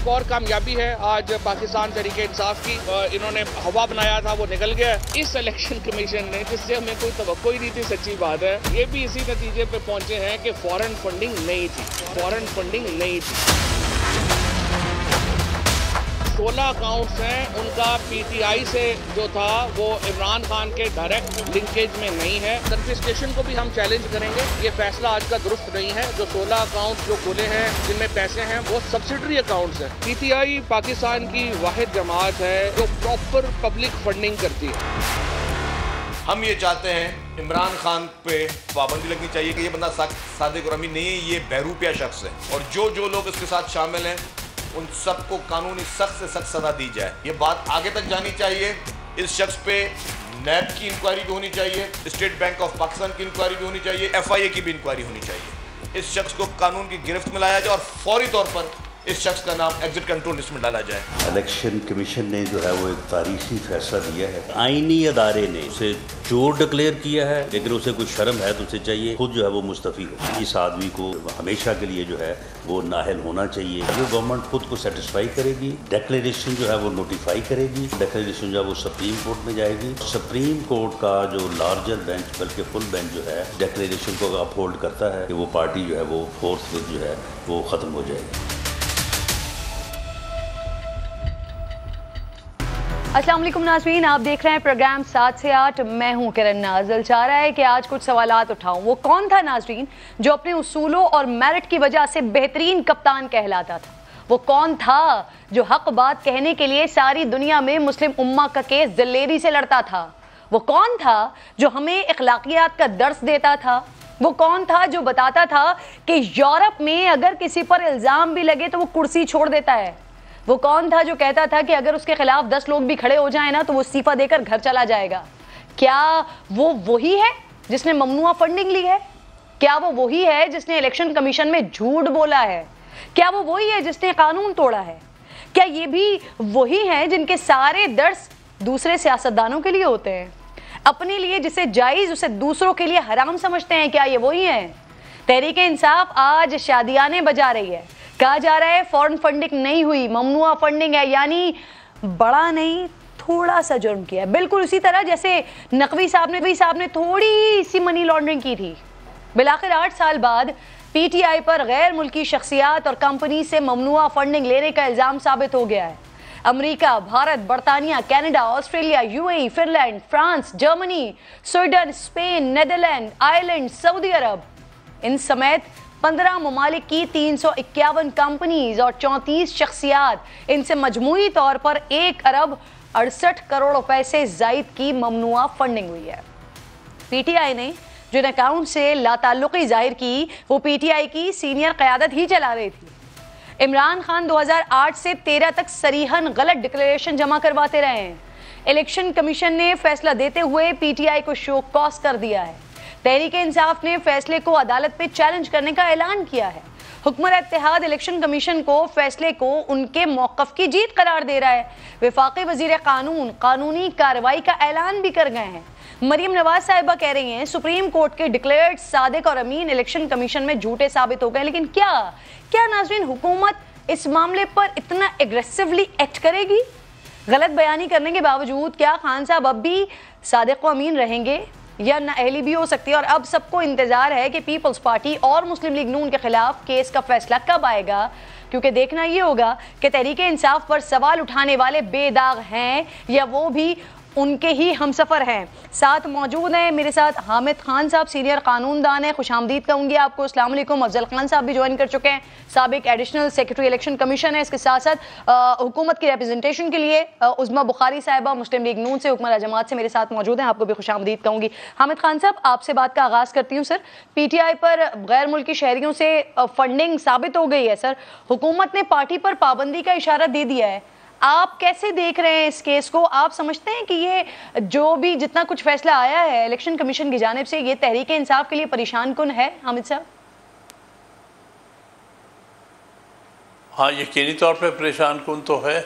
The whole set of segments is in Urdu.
ایک اور کامیابی ہے آج پاکستان تحریک انصاف کی، انہوں نے ہوا بنایا تھا وہ نکل گیا اس الیکشن کمیشن نے، جس سے ہمیں کوئی توقع ہی نہیں تھی. سچی بات ہے، یہ بھی اسی نتیجے پہ پہنچے ہیں کہ فورن فنڈنگ نہیں تھی، فورن فنڈنگ نہیں تھی. 16 اکاؤنٹس ہیں، ان کا پی ٹی آئی سے جو تھا وہ عمران خان کے ڈائریکٹ لنکیج میں نہیں ہے. کنفسکیشن کو بھی ہم چیلنج کریں گے. یہ فیصلہ آج کا درست نہیں ہے. جو 16 اکاؤنٹس جو کھلے ہیں جن میں پیسے ہیں وہ سبسڈری اکاؤنٹس ہیں. پی ٹی آئی پاکستان کی واحد جماعت ہے جو پراپر پبلک فنڈنگ کرتی ہے. ہم یہ چاہتے ہیں عمران خان پہ پابندی لگنی چاہیے کہ یہ بندہ صادق اور امین نہیں ہے، یہ بہروپیہ شخص ہے، اور جو لوگ اس کے ساتھ شامل ہیں ان سب کو قانونی سخت سے سخت سزا دی جائے. یہ بات آگے تک جانی چاہیے. اس شخص پہ نیب کی انکوائری بھی ہونی چاہیے، اسٹیٹ بینک آف پاکستان کی انکوائری بھی ہونی چاہیے، ایف آئی اے کی بھی انکوائری ہونی چاہیے. اس شخص کو قانون کی گرفت میں لایا جائے اور فوری طور پر اس شخص کا نام ایگزٹ کنٹرول لسٹ میں ڈالا جائے. الیکشن کمیشن نے جو ہے وہ ایک تاریخی فیصلہ دیا ہے. آئینی ادارے نے اسے چور ڈکلیئر کیا ہے، لیکن اسے کوئی شرم ہے تو اسے چاہیے خود جو ہے وہ مستعفی ہو. اس آدمی کو ہمیشہ کے لیے جو ہے وہ نااہل ہونا چاہیے. اگر گورنمنٹ خود کو سیٹسفائی کرے گی، ڈیکلیریشن جو ہے وہ نوٹیفائی کرے گی، ڈیکلیریشن جو ہے وہ سپریم کورٹ میں جائے گی. سپریم کورٹ کا جو لارجر بینچ بلکہ فل بینچ جو ہے ڈیکلیریشن کو اپہولڈ کرتا ہے کہ وہ پارٹی جو ہے وہ فورس وتھ جو ہے وہ ختم ہو جائے گی. السلام علیکم ناظرین، آپ دیکھ رہے ہیں پروگرام 7 سے 8. میں ہوں کرن ناز. دل چاہ رہا ہے کہ آج کچھ سوالات اٹھاؤں. وہ کون تھا ناظرین جو اپنے اصولوں اور میرٹ کی وجہ سے بہترین کپتان کہلاتا تھا؟ وہ کون تھا جو حق بات کہنے کے لیے ساری دنیا میں مسلم امہ کا کیس دلیری سے لڑتا تھا؟ وہ کون تھا جو ہمیں اخلاقیات کا درس دیتا تھا؟ وہ کون تھا جو بتاتا تھا کہ یورپ میں اگر کسی پر الزام بھی لگے تو وہ کرسی چھوڑ دیتا ہے؟ وہ کون تھا جو کہتا تھا کہ اگر اس کے خلاف 10 لوگ بھی کھڑے ہو جائیں نا تو وہ استعفیٰ دے کر گھر چلا جائے گا؟ کیا وہ وہی ہے جس نے ممنوعہ فنڈنگ لی ہے؟ کیا وہ وہی ہے جس نے الیکشن کمیشن میں جھوٹ بولا ہے؟ کیا وہ وہی ہے جس نے قانون توڑا ہے؟ کیا یہ بھی وہی ہیں جن کے سارے درس دوسرے سیاستدانوں کے لیے ہوتے ہیں؟ اپنے لیے جسے جائز اسے دوسروں کے لیے حرام سمجھتے ہیں. کیا یہ وہی ہیں؟ تحریک انصاف آج شادیانے بجا رہی ہے. کہا جا رہا ہے فورن فنڈنگ نہیں ہوئی، ممنوعہ فنڈنگ ہے، یعنی بڑا نہیں تھوڑا سا جرم کیا ہے. بالکل اسی طرح جیسے نقوی صاحب نے تھوڑی سی منی لانڈرنگ کی تھی. بالآخر 8 سال بعد پی ٹی آئی پر غیر ملکی شخصیات اور کمپنی سے ممنوعہ فنڈنگ لینے کا الزام ثابت ہو گیا ہے. امریکہ، بھارت، برطانیہ، Canada, Australia, U A E, Finland, France, جرمنی، سویڈن، اسپین، نیدرلینڈ، آئرلینڈ، سعودی عرب، ان سمیت 15 ممالک کی 351 کمپنیز اور 34 شخصیات، ان سے مجموعی طور پر 1 ارب 68 کروڑ روپے سے زائد کی ممنوعہ فنڈنگ ہوئی ہے. پی ٹی آئی نے جن اکاؤنٹ سے لا تعلقی ظاہر کی وہ پی ٹی آئی کی سینئر قیادت ہی چلا رہی تھی. عمران خان 2008 سے 13 تک صریحاً غلط ڈکلیریشن جمع کرواتے رہے ہیں. الیکشن کمیشن نے فیصلہ دیتے ہوئے پی ٹی آئی کو شو کاز کر دیا ہے. تحریک انصاف نے فیصلے کو عدالت پہ چیلنج کرنے کا اعلان کیا ہے. حکومت اتحاد الیکشن کمیشن کو فیصلے کو ان کے موقف کی جیت قرار دے رہا ہے. وفاقی وزیر قانون قانونی کارروائی کا اعلان بھی کر گئے ہیں. مریم نواز صاحبہ کہہ رہی ہیں سپریم کورٹ کے ڈکلیئرڈ صادق اور امین الیکشن کمیشن میں جھوٹے ثابت ہو گئے. لیکن کیا ناظرین حکومت اس معاملے پر اتنا ایگریسولی ایکٹ کرے گی؟ غلط بیانی کرنے کے باوجود کیا خان صاحب اب بھی صادق و امین رہیں گے یا نااہلی بھی ہو سکتی ہے؟ اور اب سب کو انتظار ہے کہ پیپلز پارٹی اور مسلم لیگ نون کے خلاف کیس کا فیصلہ کب آئے گا، کیونکہ دیکھنا یہ ہوگا کہ تحریک انصاف پر سوال اٹھانے والے بے داغ ہیں یا وہ بھی ان کے ہی ہمسفر ہیں. ساتھ موجود ہیں میرے ساتھ حامد خان صاحب، سینئر قانون دان ہیں، خوش آمدید کہوں گی آپ کو. السلام علیکم. افضل خان صاحب بھی جوائن کر چکے ہیں، سابق ایڈیشنل سیکرٹری الیکشن کمیشن ہے. اس کے ساتھ ساتھ حکومت کی ریپرزنٹیشن کے لیے عظمیٰ بخاری صاحبہ مسلم لیگ نون سے، حکمراں جماعت سے میرے ساتھ موجود ہیں. آپ کو بھی خوش آمدید کہوں گی. حامد خان صاحب آپ سے بات کا آغاز کرتی ہوں. سر، پی ٹی آئی پر غیر ملکی شہریوں سے فنڈنگ ثابت ہو گئی ہے. سر، حکومت نے پارٹی پر پابندی کا اشارہ دے دیا ہے. آپ کیسے دیکھ رہے ہیں اس کیس کو؟ آپ سمجھتے ہیں کہ یہ جو بھی جتنا کچھ فیصلہ آیا ہے الیکشن کمیشن کی جانب سے یہ تحریک انصاف کے لیے پریشان کن ہے؟ حامد صاحب. ہاں، یقینی طور پہ پریشان کن تو ہے.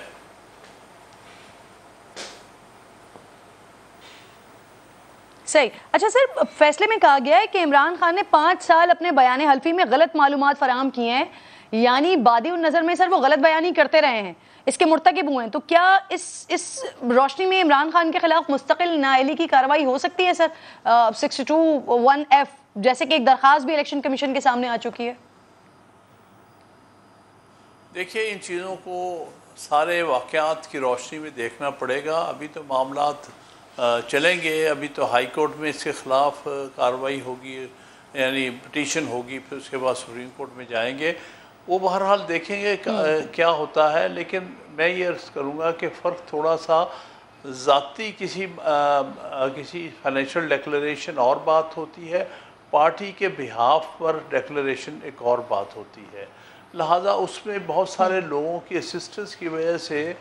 صحیح. اچھا سر، فیصلے میں کہا گیا ہے کہ عمران خان نے 5 سال اپنے بیان حلفی میں غلط معلومات فراہم کی ہیں. یعنی بادی النظر میں سر وہ غلط بیانی کرتے رہے ہیں، اس کے مرتکب ہوئے ہیں، تو کیا اس روشنی میں عمران خان کے خلاف مستقل نااہلی کی کارروائی ہو سکتی ہے سر 62(1)(f) جیسے کہ ایک درخواست بھی الیکشن کمیشن کے سامنے آ چکی ہے؟ دیکھیے ان چیزوں کو سارے واقعات کی روشنی میں دیکھنا پڑے گا. ابھی تو معاملات چلیں گے، ابھی تو ہائی کورٹ میں اس کے خلاف کارروائی ہوگی، یعنی پٹیشن ہوگی، پھر اس کے بعد سپریم کورٹ میں جائیں گے. وہ بہرحال دیکھیں گے کیا ہوتا ہے. لیکن میں یہ عرض کروں گا کہ فرق تھوڑا سا ذاتی کسی فائنینشیل ڈیکلریشن اور بات ہوتی ہے، پارٹی کے بہاف پر ڈیکلریشن ایک اور بات ہوتی ہے. لہٰذا اس میں بہت سارے لوگوں کی اسسٹنس کی وجہ سے،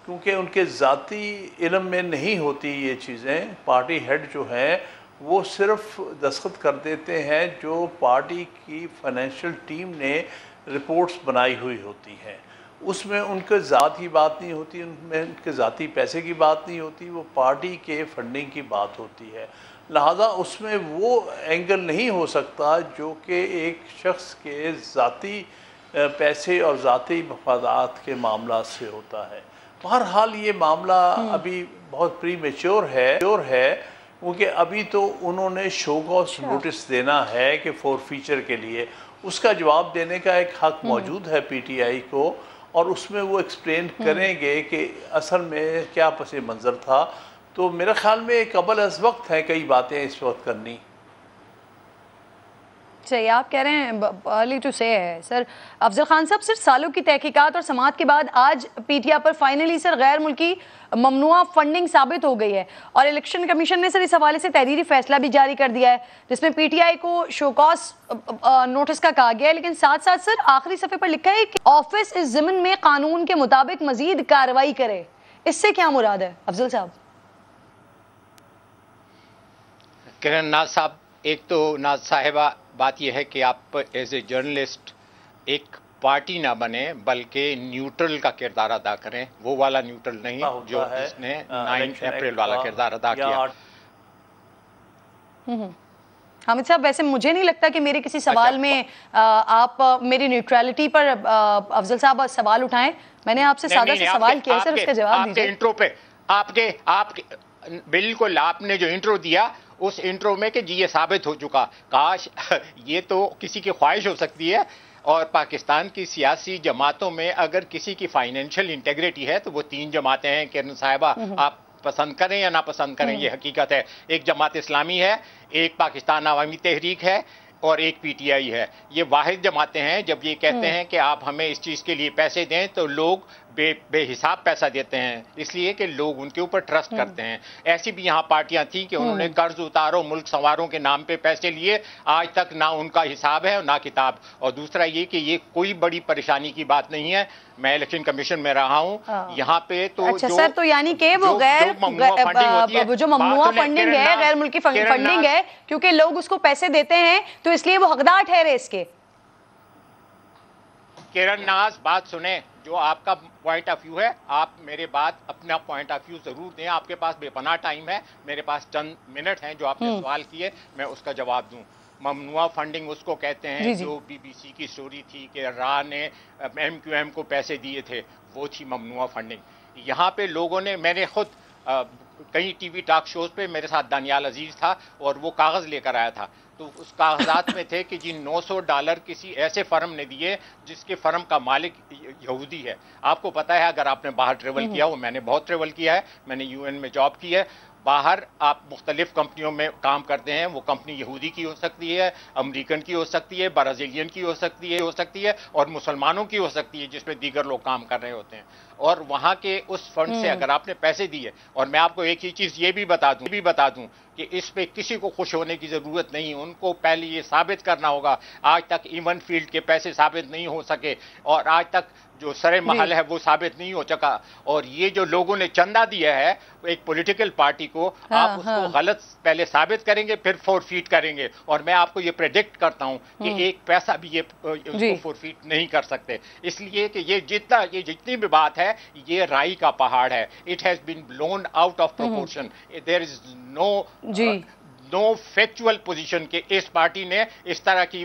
کیونکہ ان کے ذاتی علم میں نہیں ہوتی یہ چیزیں، پارٹی ہیڈ جو ہیں وہ صرف دستخط کر دیتے ہیں جو پارٹی کی فائنینشیل ٹیم نے رپورٹس بنائی ہوئی ہوتی ہیں. اس میں ان کے ذات کی بات نہیں ہوتی، ان میں ان کے ذاتی پیسے کی بات نہیں ہوتی، وہ پارٹی کے فنڈنگ کی بات ہوتی ہے. لہٰذا اس میں وہ اینگل نہیں ہو سکتا جو کہ ایک شخص کے ذاتی پیسے اور ذاتی مفادات کے معاملات سے ہوتا ہے. بہرحال یہ معاملہ ابھی بہت پری میچور ہے کیونکہ ابھی تو انہوں نے شو کاز نوٹس دینا ہے کہ فور فیچر کے لیے اس کا جواب دینے کا ایک حق موجود ہے پی ٹی آئی کو، اور اس میں وہ ایکسپلین کریں گے کہ اصل میں کیا پس منظر تھا. تو میرے خیال میں قبل از وقت ہے کئی باتیں اس وقت کرنی. صحیح آپ کہہ رہے ہیں ارلی ٹو سے ہے سر. افضل خان صاحب، سر سالوں کی تحقیقات اور سماعت کے بعد آج P T I per finally سر غیر ملکی ممنوعہ فنڈنگ ثابت ہو گئی ہے، اور الیکشن کمیشن نے سر اس حوالے سے تحریری فیصلہ بھی جاری کر دیا ہے جس میں پی ٹی آئی کو شوکاز نوٹس کا کہا گیا ہے. لیکن ساتھ ساتھ سر آخری صفحے پر لکھا ہے کہ آفس اس ضمن میں قانون کے مطابق مزید کارروائی کرے. اس سے کیا مراد ہے افضل صاحب؟ کرن ناز صاحب، ایک تو ناز صاحبہ بات یہ ہے کہ آپ ایز اے جرنلسٹ ایک پارٹی نہ بنے بلکہ نیوٹرل کا کردار ادا کریں، وہ والا نیوٹرل نہیں جو اس نے 9 اپریل والا کردار ادا کیا. حامد صاحب، ویسے مجھے نہیں لگتا کہ میرے کسی سوال میں آپ میری نیوٹرلٹی پر افضل صاحب سوال اٹھائیں. میں نے آپ سے سادہ سے سوال کیا سر، اس کا جواب دیجیے. انٹرو پہ آپ بالکل آپ نے جو انٹرو دیا اس انٹرو میں کہ جی یہ ثابت ہو چکا، کاش یہ تو کسی کی خواہش ہو سکتی ہے. اور پاکستان کی سیاسی جماعتوں میں اگر کسی کی فائنینشیل انٹیگریٹی ہے تو وہ 3 جماعتیں ہیں کرن صاحبہ، آپ پسند کریں یا ناپسند کریں یہ حقیقت ہے. ایک جماعت اسلامی ہے، ایک پاکستان عوامی تحریک ہے، اور ایک پی ٹی آئی ہے. یہ واحد جماعتیں ہیں. جب یہ کہتے ہیں کہ آپ ہمیں اس چیز کے لیے پیسے دیں تو لوگ بے حساب پیسہ دیتے ہیں، اس لیے کہ لوگ ان کے اوپر ٹرسٹ کرتے ہیں. ایسی بھی یہاں پارٹیاں تھیں کہ انہوں نے قرض اتارو ملک سنواروں کے نام پہ پیسے لیے، آج تک نہ ان کا حساب ہے اور نہ کتاب. اور دوسرا یہ کہ یہ کوئی بڑی پریشانی کی بات نہیں ہے. میں الیکشن کمیشن میں رہا ہوں یہاں پہ، تو اچھا سر، تو یعنی کہ وہ جو ممنوعہ فنڈنگ ہے، غیر ملکی فنڈنگ ہے، کیونکہ لوگ اس کو پیسے دیتے ہیں تو اس لیے وہ حقدار ٹھہرے اس کے. کرن ناز بات سنیں، جو آپ کا پوائنٹ آف ویو ہے آپ میرے بات اپنا پوائنٹ آف ویو ضرور دیں. آپ کے پاس بے پناہ ٹائم ہے، میرے پاس چند منٹ ہیں جو آپ نے سوال کیے میں اس کا جواب دوں. ممنوعہ فنڈنگ اس کو کہتے ہیں جو بی بی سی کی سٹوری تھی کہ راہ نے ایم کیو ایم کو پیسے دیے تھے، وہ تھی ممنوعہ فنڈنگ. یہاں پہ لوگوں نے، میں نے خود کئی ٹی وی ٹاک شوز پہ، میرے ساتھ دانیال عزیز تھا اور وہ کاغذ لے کر آیا تھا، تو اس کاغذات میں تھے کہ جی $900 کسی ایسے فرم نے دیے جس کے فرم کا مالک یہودی ہے. آپ کو پتا ہے اگر آپ نے باہر ٹریول کیا ہو، میں نے بہت ٹریول کیا ہے، میں نے UN میں جاب کی ہے، باہر آپ مختلف کمپنیوں میں کام کرتے ہیں، وہ کمپنی یہودی کی ہو سکتی ہے، امریکن کی ہو سکتی ہے، برازیلین کی ہو سکتی ہے اور مسلمانوں کی ہو سکتی ہے جس میں دیگر لوگ کام کر رہے ہوتے ہیں. اور وہاں کے اس فنڈ سے اگر آپ نے پیسے دیے، اور میں آپ کو ایک ہی چیز یہ بھی بتا دوں کہ اس پہ کسی کو خوش ہونے کی ضرورت نہیں. ان کو پہلے یہ ثابت کرنا ہوگا. آج تک ایون فیلڈ کے پیسے ثابت نہیں ہو سکے اور آج تک جو سر محل ہے وہ ثابت نہیں ہو سکا. اور یہ جو لوگوں نے چندہ دیا ہے ایک پولیٹیکل پارٹی کو، آپ اس کو غلط پہلے ثابت کریں گے پھر فورفیٹ کریں گے. اور میں آپ کو یہ پریڈکٹ کرتا ہوں کہ ایک پیسہ بھی یہ اس کو فورفیٹ نہیں کر سکتے. اس لیے کہ یہ جتنی بھی بات ہے یہ رائی کا پہاڑ ہے. It has been blown out of proportion. There is no factual position کہ اس پارٹی نے اس طرح کی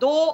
2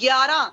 11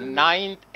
9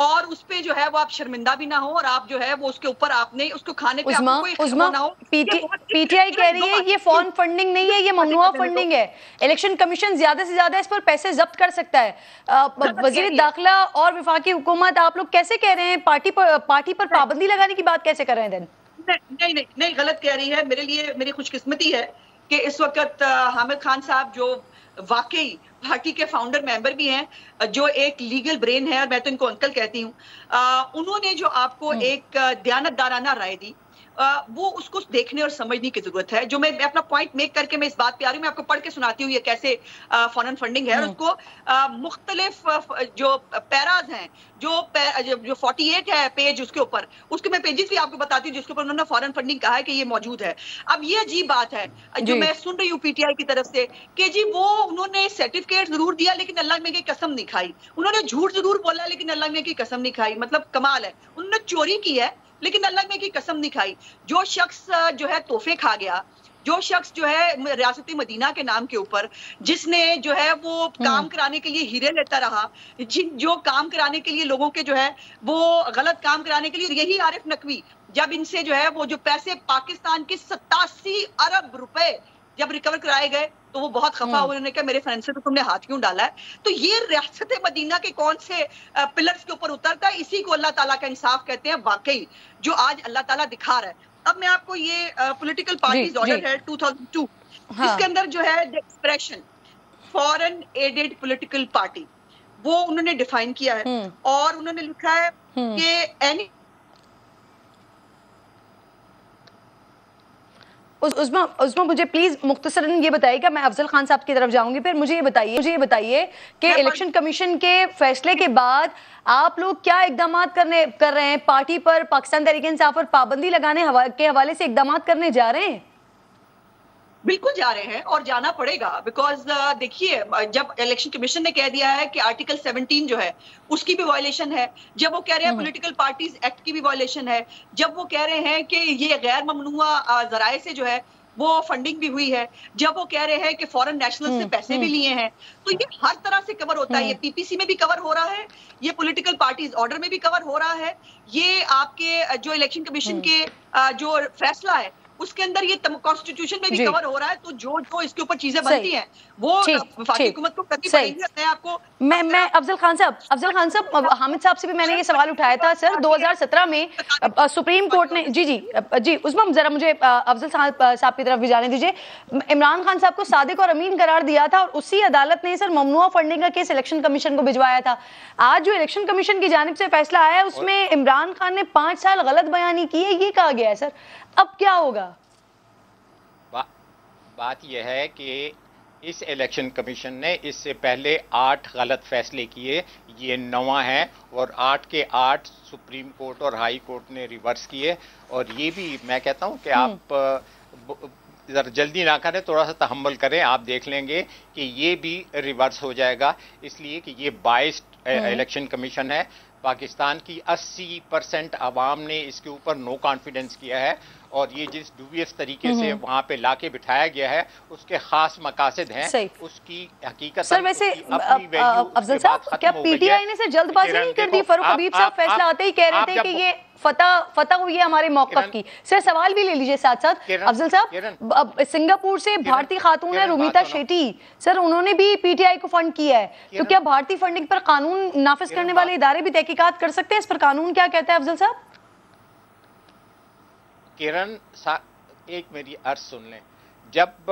اور اس پہ جو ہے وہ آپ شرمندہ بھی نہ ہو اور آپ جو ہے وہ اس کے اوپر آپ نے اس کو کھانے پہ عظما نہ ہو. پی ٹی آئی کہہ رہی ہے یہ فارن فنڈنگ نہیں ہے، یہ ممنوع فنڈنگ ہے. الیکشن کمیشن زیادہ سے زیادہ اس پر پیسے ضبط کر سکتا ہے. وزیر داخلہ اور وفاقی حکومت آپ لوگ کیسے کہہ رہے ہیں پارٹی پر پابندی لگانے کی بات کیسے کر رہے ہیں دن؟ نہیں غلط کہہ رہی ہے. میرے لیے میری خوش قسمتی ہے کہ اس وقت حامد خان صاحب جو واقعی پارٹی کے فاؤنڈر ممبر بھی ہیں، جو ایک لیگل برین ہے، اور میں تو ان کو انکل کہتی ہوں، انہوں نے جو آپ کو ایک دیانتدارانہ رائے دی، وہ اس کو دیکھنے اور سمجھنے کی ضرورت ہے. جو میں اپنا پوائنٹ میک کر کے میں اس بات پہ آ رہی ہوں، میں آپ کو پڑھ کے سناتی ہوں یہ کیسے فارن فنڈنگ ہے. اور اس کو مختلف جو پیراز ہیں، جو 48 ہے پیج اس کے اوپر، اس کے میں پیجز بھی آپ کو بتاتی ہوں جس کے اوپر انہوں نے فارن فنڈنگ کہا ہے کہ یہ موجود ہے. اب یہ عجیب بات ہے جو میں سن رہی ہوں پی ٹی آئی کی طرف سے کہ جی وہ انہوں نے سرٹیفکیٹ ضرور دیا لیکن اللہ میں کی قسم نہیں کھائی. انہوں نے جھوٹ ضرور بولا لیکن اللہ میں کی قسم نہیں کھائی. مطلب کمال ہے. انہوں نے چوری کی ہے لیکن اللہ میں کی قسم نہیں کھائی. جو شخص جو ہے تحفے کھا گیا، جو شخص جو ہے ریاست مدینہ کے نام کے اوپر، جس نے جو ہے وہ کام کرانے کے لیے ہیرے لیتا رہا، جو کام کرانے کے لیے لوگوں کے جو ہے وہ غلط کام کرانے کے لیے، یہی عارف نقوی جب ان سے جو ہے وہ جو پیسے پاکستان کے 87 ارب روپے جب ریکور کرائے گئے تو وہ بہت خفا ہوئے. انہوں نے کہا میرے فنڈ سے تو تم نے ہاتھ کیوں ڈالا ہے؟ تو یہ ریاست مدینہ کے کون سے پلرز کے اوپر اترتا ہے؟ اسی کو اللہ تعالیٰ کا انصاف کہتے ہیں واقعی، جو آج اللہ تعالیٰ دکھا رہا ہے. اب میں آپ کو یہ پولیٹیکل پارٹیز آرڈر ہے 2002، اس کے اندر جو ہے ایکسپریشن فورن ایڈڈ پولیٹیکل پارٹی، وہ انہوں نے ڈیفائن کیا ہے اور انہوں نے لکھا ہے کہ اینی عظما مجھے پلیز مختصراً یہ بتائیے گا، میں افضل خان صاحب کی طرف جاؤں گی، پھر مجھے یہ بتائیے کہ الیکشن کمیشن کے فیصلے کے بعد آپ لوگ کیا اقدامات کر رہے ہیں؟ پارٹی پر، پاکستان تحریک انصاف پر پابندی لگانے کے حوالے سے اقدامات کرنے جا رہے ہیں؟ بالکل جا رہے ہیں اور جانا پڑے گا، بیکاز دیکھیے جب الیکشن کمیشن نے کہہ دیا ہے کہ آرٹیکل 17 جو ہے اس کی بھی وائلیشن ہے، جب وہ کہہ رہے ہیں پولیٹیکل پارٹیز ایکٹ کی بھی وائلیشن ہے، جب وہ کہہ رہے ہیں کہ یہ غیر ممنوعہ ذرائع سے جو ہے وہ فنڈنگ بھی ہوئی ہے، جب وہ کہہ رہے ہیں کہ فورن نیشنل سے پیسے بھی لیے ہیں، تو یہ ہر طرح سے کور ہوتا ہے. یہ پی پی سی میں بھی کور ہو رہا ہے، یہ پولیٹیکل پارٹیز آرڈر میں بھی کور ہو رہا ہے، یہ آپ کے جو الیکشن کمیشن کے جو فیصلہ ہے اس کے اندر یہ کانسٹیٹیوشن میں بھی کور ہو رہا ہے. تو جو اس کے اوپر چیزیں بنتی ہیں وہ وفاقی حکومت کو کرنی پڑیں گی. میں آپ کو میں افضل خان صاحب حامد صاحب سے بھی میں نے یہ سوال اٹھایا تھا سر. 2017 میں سپریم کورٹ نے جی عظما ذرا مجھے افضل صاحب کی طرف بھی جانے دیجیے. عمران خان صاحب کو صادق اور امین قرار دیا تھا اور اسی عدالت نے سر ممنوع فنڈنگ کا کیس الیکشن کمیشن کو بھجوایا تھا. آج جو الیکشن کمیشن کی جانب سے فیصلہ آیا ہے اس میں عمران خان نے 5 سال غلط بیانی کی ہے یہ کہا گیا ہے. سر اب کیا ہوگا؟ بات یہ ہے کہ اس الیکشن کمیشن نے اس سے پہلے 8 غلط فیصلے کیے، یہ 9واں ہے، اور 8 کے 8 سپریم کورٹ اور ہائی کورٹ نے ریورس کیے. اور یہ بھی میں کہتا ہوں کہ آپ ذرا جلدی نہ کریں، تھوڑا سا تحمل کریں، آپ دیکھ لیں گے کہ یہ بھی ریورس ہو جائے گا. اس لیے کہ یہ بائسڈ الیکشن کمیشن ہے. پاکستان کی 80% عوام نے اس کے اوپر نو کانفیڈنس کیا ہے، اور یہ جس ڈوبیس طریقے سے وہاں پہ لا کے بٹھایا گیا ہے اس کے خاص مقاصد ہیں، اس کی حقیقت. سر ویسے افضل صاحب کیا پی ٹی آئی نے سے جلد بازی نہیں کر دی؟ فاروق حبیب صاحب فیصلہ آتے ہی کہہ رہے تھے کہ یہ فتح ہوئی ہے ہمارے موقف کی. سر سوال بھی لے لیجئے ساتھ ساتھ. افضل صاحب سنگاپور سے بھارتی خاتون ہے رومیتا شیٹی، سر انہوں نے بھی پی ٹی آئی کو فنڈ کیا ہے، تو کیا بھارتی فنڈنگ پر قانون نافذ کرنے والے ادارے بھی تحقیقات کر سکتے ہیں؟ اس پر قانون کیا کہتا ہے افضل صاحب؟ کرن ایک میری عرض سن لیں. جب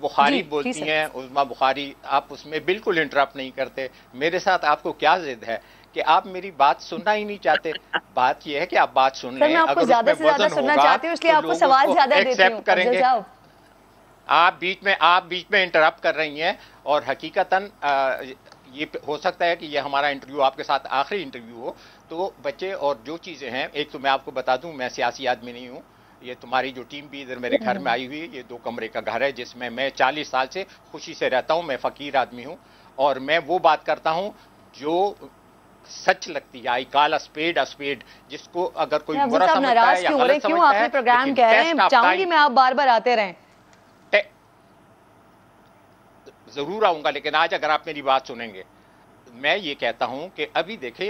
بخاری بولتی ہیں عظما بخاری، آپ اس میں بالکل انٹرپٹ نہیں کرتے. میرے ساتھ آپ کو کیا ضد ہے کہ آپ میری بات سننا ہی نہیں چاہتے؟ بات یہ ہے کہ آپ بات سن لیں. میں آپ کو زیادہ سے زیادہ سننا چاہتی ہوں اس لیے آپ کو سوال زیادہ دیتی ہوں. افضل صاحب آپ بیچ میں انٹرپٹ کر رہی ہیں، اور حقیقتاً یہ ہو سکتا ہے کہ یہ ہمارا انٹرویو آپ کے ساتھ آخری انٹرویو ہو. تو بچے اور جو چیزیں ہیں، ایک تو میں آپ کو بتا دوں میں سیاسی آدمی نہیں ہوں. یہ تمہاری جو ٹیم بھی ادھر میرے گھر میں آئی ہوئی، یہ 2 کمرے کا گھر ہے جس میں 40 سال سے خوشی سے رہتا ہوں. میں فقیر آدمی ہوں اور میں وہ بات کرتا ہوں جو سچ لگتی ہے. آئی کال اسپیڈ اسپیڈ. جس کو اگر کوئی برا سمجھتا ہے یا غلط سمجھتا ہے، آپ پروگرام کہہ رہے ہیں، چاہوں گی میں آپ بار بار آتے رہیں. ضرور آؤں گا، لیکن آج اگر آپ میری بات سنیں گے، میں یہ کہتا ہوں کہ ابھی دیکھیں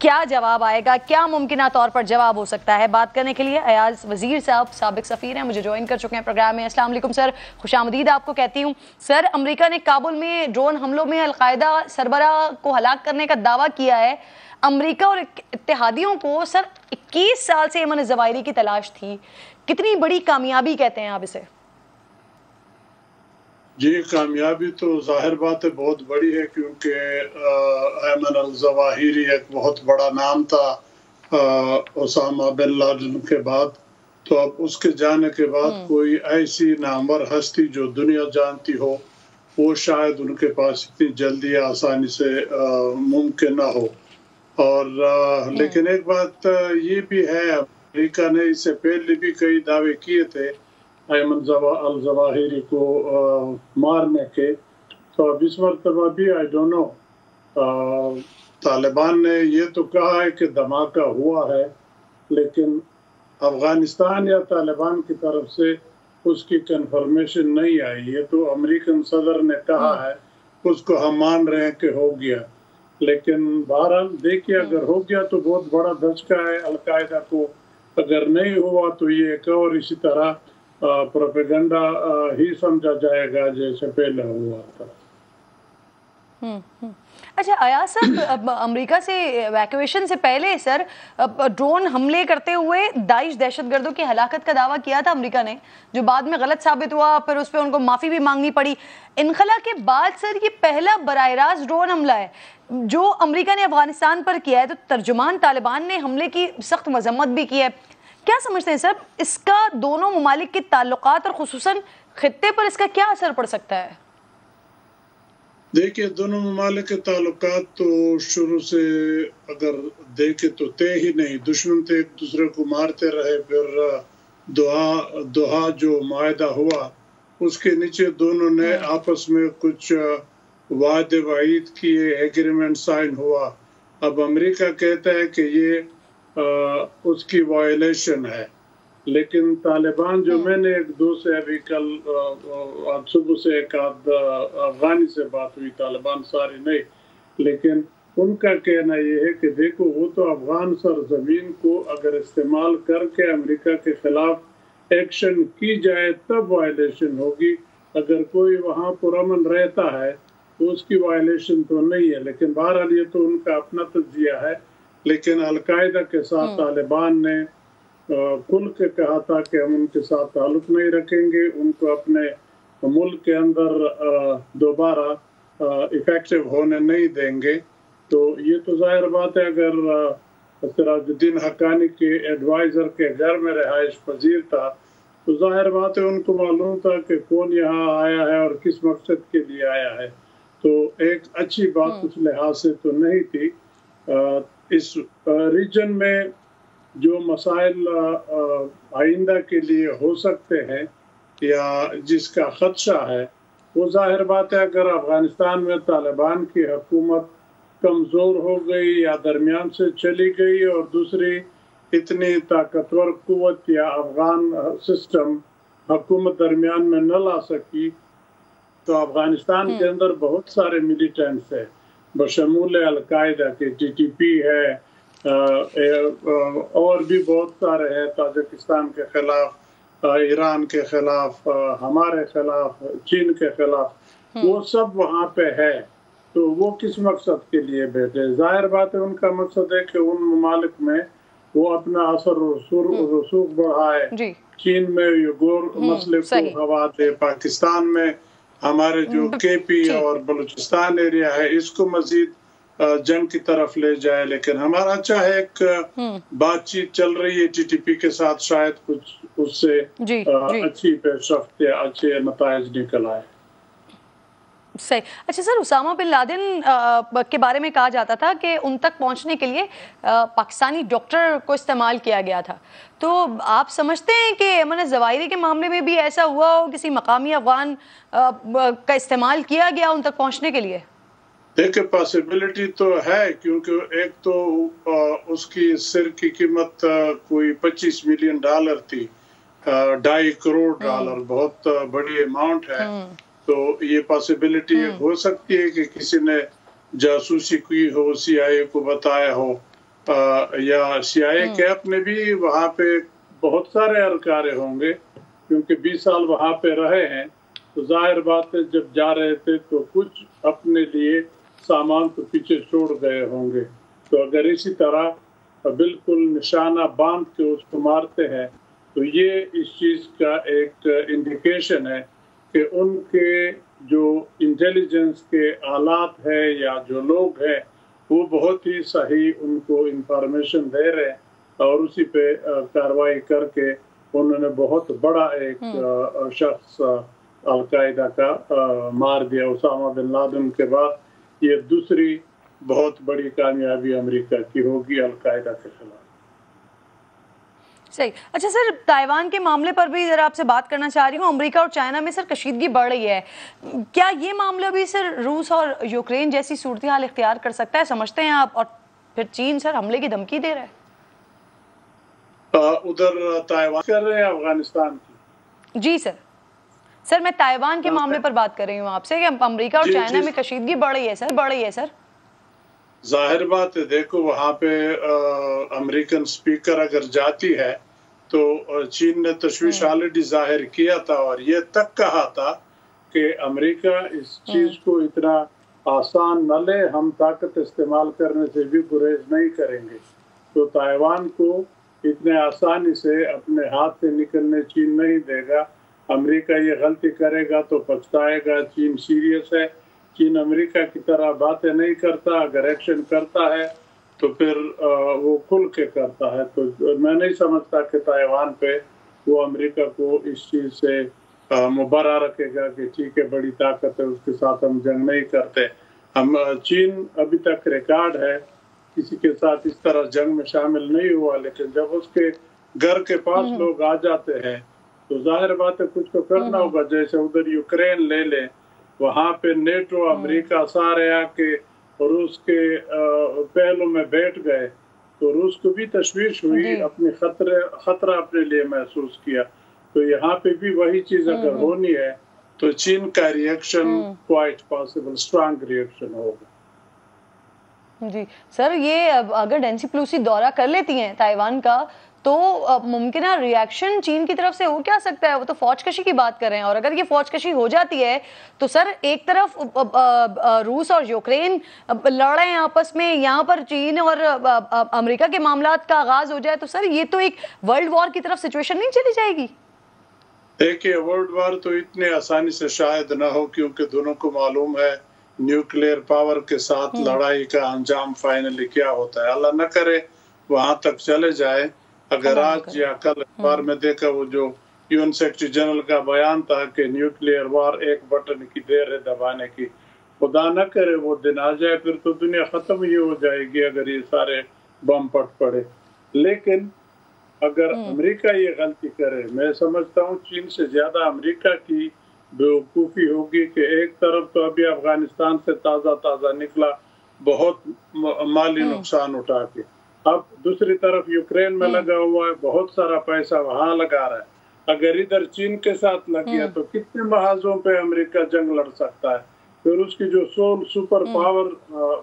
کیا جواب آئے گا, کیا ممکنہ طور پر جواب ہو سکتا ہے؟ بات کرنے کے لیے ایاز وزیر صاحب سابق سفیر ہیں, مجھے جوائن کر چکے ہیں پروگرام میں. السلام علیکم سر, خوش آمدید آپ کو کہتی ہوں. سر, امریکہ نے کابل میں ڈرون حملوں میں القاعدہ سربراہ کو ہلاک کرنے کا دعویٰ کیا ہے. امریکہ اور اتحادیوں کو سر 21 سال سے ایمن الظواہری کی تلاش تھی, کتنی بڑی کامیابی کہتے ہیں آپ اسے؟ جی, کامیابی تو ظاہر بات ہے بہت بڑی ہے, کیونکہ ایمن الظواہری ایک بہت بڑا نام تھا اسامہ بن لادن کے بعد. تو اب اس کے جانے کے بعد کوئی ایسی نامور ہستی جو دنیا جانتی ہو وہ شاید ان کے پاس اتنی جلدی آسانی سے ممکن نہ ہو. اور لیکن ایک بات یہ بھی ہے, امریکہ نے اس سے پہلے بھی کئی دعوے کیے تھے ایمن الظواہری کو مارنے کے. تو اب اس مرتبہ بھی آئی ڈونٹ نو, طالبان نے یہ تو کہا ہے کہ دھماکہ ہوا ہے, لیکن افغانستان یا طالبان کی طرف سے اس کی کنفرمیشن نہیں آئی. یہ تو امریکن صدر نے کہا ہے, اس کو ہم مان رہے ہیں کہ ہو گیا. لیکن بہرحال دیکھیے, اگر ہو گیا تو بہت بڑا دھچکا ہے القاعدہ کو, اگر نہیں ہوا تو یہ ایک اور اسی طرح پروپیگنڈا ہی سمجھا جائے گا جیسے پہلے ہوا تھا. اچھا ایاز صاحب, امریکہ سے ایویکویشن سے پہلے سر ڈرون حملے کرتے ہوئے داعش دہشت گردوں کی ہلاکت کا دعویٰ کیا تھا امریکہ نے, جو بعد میں غلط ثابت ہوا, پھر اس پہ ان کو معافی بھی مانگنی پڑی. انخلا کے بعد سر یہ پہلا براہ راست ڈرون حملہ ہے جو امریکہ نے افغانستان پر کیا ہے. تو ترجمان طالبان نے حملے کی سخت مذمت بھی کی ہے. کیا سمجھتے ہیں سر, اس کا دونوں ممالک کے تعلقات اور خصوصاً خطے پر اس کا کیا اثر پڑ سکتا ہے؟ دیکھیے, دونوں ممالک کے تعلقات تو شروع سے اگر دیکھیں تو طے ہی نہیں. دشمن تھے, ایک دوسرے کو مارتے رہے. پھر دوحہ جو معاہدہ ہوا اس کے نیچے دونوں نے آپس میں کچھ وعدے وعید کیے, ایگریمنٹ سائن ہوا. اب امریکہ کہتا ہے کہ یہ اس کی وائلیشن ہے, لیکن طالبان جو میں نے ایک دو سے ابھی کل صبح سے ایک آدھ افغانی سے بات ہوئی, طالبان ساری نہیں, لیکن ان کا کہنا یہ ہے کہ دیکھو وہ تو افغان سرزمین کو اگر استعمال کر کے امریکہ کے خلاف ایکشن کی جائے تب وائلیشن ہوگی. اگر کوئی وہاں پرامن رہتا ہے تو اس کی وائلیشن تو نہیں ہے. لیکن بہرحال یہ تو ان کا اپنا تجزیہ ہے. لیکن القاعدہ کے ساتھ طالبان نے کھل کے کہا تھا کہ ہم ان کے ساتھ تعلق نہیں رکھیں گے, ان کو اپنے ملک کے اندر دوبارہ افیکٹو ہونے نہیں دیں گے. تو یہ تو ظاہر بات ہے, اگر سراج الدین حقانی کے ایڈوائزر کے گھر میں رہائش پذیر تھا تو ظاہر بات ہے ان کو معلوم تھا کہ کون یہاں آیا ہے اور کس مقصد کے لیے آیا ہے. تو ایک اچھی بات اس لحاظ سے تو نہیں تھی. اس ریجن میں جو مسائل آئندہ کے لیے ہو سکتے ہیں یا جس کا خدشہ ہے, وہ ظاہر بات ہے اگر افغانستان میں طالبان کی حکومت کمزور ہو گئی یا درمیان سے چلی گئی اور دوسری اتنی طاقتور قوت یا افغان سسٹم حکومت درمیان میں نہ لا سکی, تو افغانستان کے اندر بہت سارے ملیٹنٹس ہیں بشمول القاعدہ کے, ٹی ٹی پی ہے اور بھی بہت سارے ہیں, تاجکستان کے خلاف, ایران کے خلاف, ہمارے خلاف, چین کے خلاف, وہ سب وہاں پہ ہے. تو وہ کس مقصد کے لیے بیٹھے؟ ظاہر بات ہے ان کا مقصد ہے کہ ان ممالک میں وہ اپنا اثر و رسوخ بڑھائے. چین میں یوگور مسئلے کو ہوا دے, پاکستان میں ہمارے جو کے پی اور بلوچستان ایریا ہے اس کو مزید جنگ کی طرف لے جائے. لیکن ہمارا چاہے ایک بات چیت چل رہی ہے ٹی ٹی پی کے ساتھ, شاید کچھ اس سے اچھی پیش رفت یا اچھے نتائج نکل آئے. صحیح. اچھا سر, اسامہ بن لادن کے بارے میں کہا جاتا تھا کہ ان تک پہنچنے کے لیے پاکستانی ڈاکٹر کو استعمال کیا گیا تھا. تو آپ سمجھتے ہیں کہ ایمن الظواہری کے معاملے میں بھی ایسا ہوا ہو, کسی مقامی افغان کا استعمال کیا گیا ان تک پہنچنے کے لیے؟ دیکھیں پاسبلٹی تو ہے, کیونکہ ایک تو اس کی سر کی قیمت کوئی $25 ملین تھی, $2.5 کروڑ, بہت بڑی اماؤنٹ ہے. تو یہ پاسبلٹی ہو سکتی ہے کہ کسی نے جاسوسی کی ہو, سی آئی اے کو بتایا ہو, یا CIA کیپ میں بھی وہاں پہ بہت سارے اہلکار ہوں گے، کیونکہ 20 سال وہاں پہ رہے ہیں، تو ظاہر بات ہے جب جا رہے تھے تو کچھ اپنے لیے سامان تو پیچھے چھوڑ گئے ہوں گے. تو اگر اسی طرح بالکل نشانہ باندھ کے اس کو مارتے ہیں تو یہ اس چیز کا ایک انڈیکیشن ہے کہ ان کے جو انٹیلیجنس کے آلات ہے یا جو لوگ ہیں وہ بہت ہی صحیح ان کو انفارمیشن دے رہے ہیں، اور اسی پہ کارروائی کر کے انہوں نے بہت بڑا ایک شخص القاعدہ کا مار دیا. اسامہ بن لادن کے بعد یہ دوسری بہت بڑی کامیابی امریکہ کی ہوگی القاعدہ کے خلاف. صحیح. اچھا سر، تائیوان کے معاملے پر بھی ذرا آپ سے بات کرنا چاہ رہی ہوں. امریکہ اور چائنا میں سر کشیدگی بڑھ رہی ہے، کیا یہ معاملہ بھی سر روس اور یوکرین جیسی صورتحال اختیار کر سکتا ہے، سمجھتے ہیں آپ؟ اور پھر چین سر حملے کی دھمکی دے رہا ہے. ادھر تائیوان کر رہے ہیں افغانستان کی؟ جی سر میں تائیوان کے معاملے پر بات کر رہی ہوں آپ سے کہ امریکہ اور چائنا میں کشیدگی بڑھ رہی ہے سر. ظاہر بات ہے، دیکھو وہاں پہ امریکن سپیکر اگر جاتی ہے تو چین نے تشویش آلریڈی ظاہر کیا تھا اور یہ تک کہا تھا کہ امریکہ اس چیز کو اتنا آسان نہ لے، ہم طاقت استعمال کرنے سے بھی گریز نہیں کریں گے. تو تائیوان کو اتنے آسانی سے اپنے ہاتھ سے نکلنے چین نہیں دے گا. امریکہ یہ غلطی کرے گا تو پچھتائے گا. چین سیریس ہے، چین امریکہ کی طرح باتیں نہیں کرتا، اگر ایکشن کرتا ہے تو پھر وہ کھل کے کرتا ہے. تو میں نہیں سمجھتا کہ تائیوان پہ وہ امریکہ کو اس چیز سے مبرہ رکھے گا کہ ٹھیک ہے بڑی طاقت ہے اس کے ساتھ ہم جنگ نہیں کرتے. چین ابھی تک ریکارڈ ہے کسی کے ساتھ اس طرح جنگ میں شامل نہیں ہوا، لیکن جب اس کے گھر کے پاس لوگ آ جاتے ہیں تو ظاہر بات ہے کچھ تو کرنا ہوگا. جیسے ادھر یوکرین لے لیں، وہاں پہ نیٹو امریکہ سارے آ کے روس کے پہلو میں بیٹھ گئے تو روس کو بھی تشویش ہوئی، اپنی خطرہ اپنے لیے محسوس کیا. تو یہاں پہ بھی وہی چیز اگر ہونی ہے تو چین کا reaction quite possible strong reaction ہوگا. جی سر، یہ اگر نینسی پیلوسی دورہ کر لیتی ہیں تائیوان کا تو ممکنہ ریاکشن چین کی طرف سے ہو کیا سکتا ہے؟ وہ تو فوج کشی کی بات کر رہے ہیں، اور اگر یہ فوج کشی ہو جاتی ہے تو سر ایک طرف روس اور یوکرین لڑ رہے ہیں آپس میں، یہاں پر چین اور امریکہ کے معاملات کا آغاز ہو جائے تو سر یہ تو ایک ورلڈ وار کی طرف سچویشن نہیں چلی جائے گی؟ دیکھیے ورلڈ وار تو اتنے آسانی سے شاید نہ ہو، کیونکہ دونوں کو معلوم ہے نیوکلیئر پاور کے ساتھ لڑائی کا انجام فائنلی کیا ہوتا ہے. اللہ نہ کرے وہاں تک چلے جائے. اگر آج یا کل اخبار میں دیکھا وہ جو UN سیکرٹری جنرل کا بیان تھا کہ نیوکلیئر وار ایک بٹن کی دیر ہے دبانے کی، خدا نہ کرے وہ دن آ جائے پھر تو دنیا ختم ہی ہو جائے گی اگر یہ سارے بم پٹ پڑے. لیکن اگر امریکہ یہ غلطی کرے، میں سمجھتا ہوں چین سے زیادہ امریکہ کی بیوقوفی ہوگی کہ ایک طرف تو ابھی افغانستان سے تازہ نکلا بہت مالی نقصان اٹھا کے، اب دوسری طرف یوکرین میں لگا ہوا ہے، بہت سارا پیسہ وہاں لگا رہا ہے. اگر ادھر چین کے ساتھ لگ گیا تو کتنے محاذوں پہ امریکہ جنگ لڑ سکتا ہے. پھر اس کی جو سول سپر پاور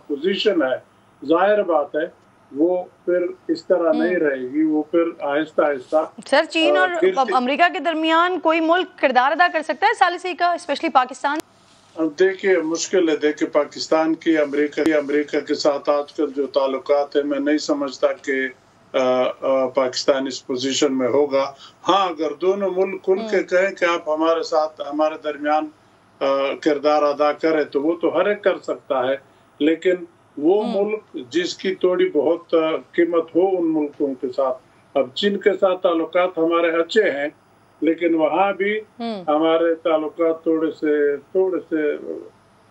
پوزیشن ہے، ظاہر بات ہے وہ پھر اس طرح نہیں رہے گی، وہ پھر آہستہ آہستہ. سر چین اور امریکہ کے درمیان کوئی ملک کردار ادا کر سکتا ہے ثالثی کا، اسپیشلی پاکستان؟ دیکھیے مشکل ہے. دیکھیے پاکستان کی امریکہ کے ساتھ آج کل جو تعلقات ہیں، میں نہیں سمجھتا کہ پاکستان اس پوزیشن میں ہوگا. ہاں اگر دونوں ملک کھل کے کہیں کہ آپ ہمارے ساتھ ہمارے درمیان کردار ادا کریں تو وہ تو ہر ایک کر سکتا ہے. لیکن وہ ملک جس کی تھوڑی بہت قیمت ہو ان ملکوں کے ساتھ، اب چین کے ساتھ تعلقات ہمارے اچھے ہیں لیکن وہاں بھی ہمارے تعلقات تھوڑے سے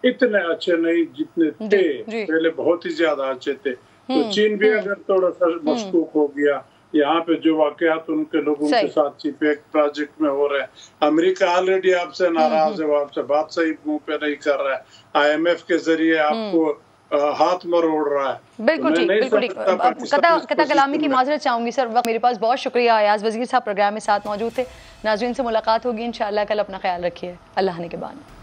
اتنے اچھے نہیں جتنے تھے پہلے، بہت ہی زیادہ اچھے تھے. تو چین بھی اگر تھوڑا سا مشکوک ہو گیا، یہاں پہ جو واقعات ان کے لوگوں کے ساتھ چیف ایک پروجیکٹ میں ہو رہے ہیں، امریکہ آلریڈی آپ سے ناراض ہے، وہ آپ سے بات صحیح منہ پہ نہیں کر رہا ہے، IMF کے ذریعے آپ کو ہاتھ مروڑ رہا ہے. بالکل ٹھیک، بالکل ٹھیک. قطع کلامی کی معذرت چاہوں گی سر، وقت میرے پاس بہت شکریہ. ایاز وزیر صاحب پروگرام میں ساتھ موجود تھے. ناظرین سے ملاقات ہوگی انشاءاللہ. کل اپنا خیال رکھیے. اللہ نے کے بعد.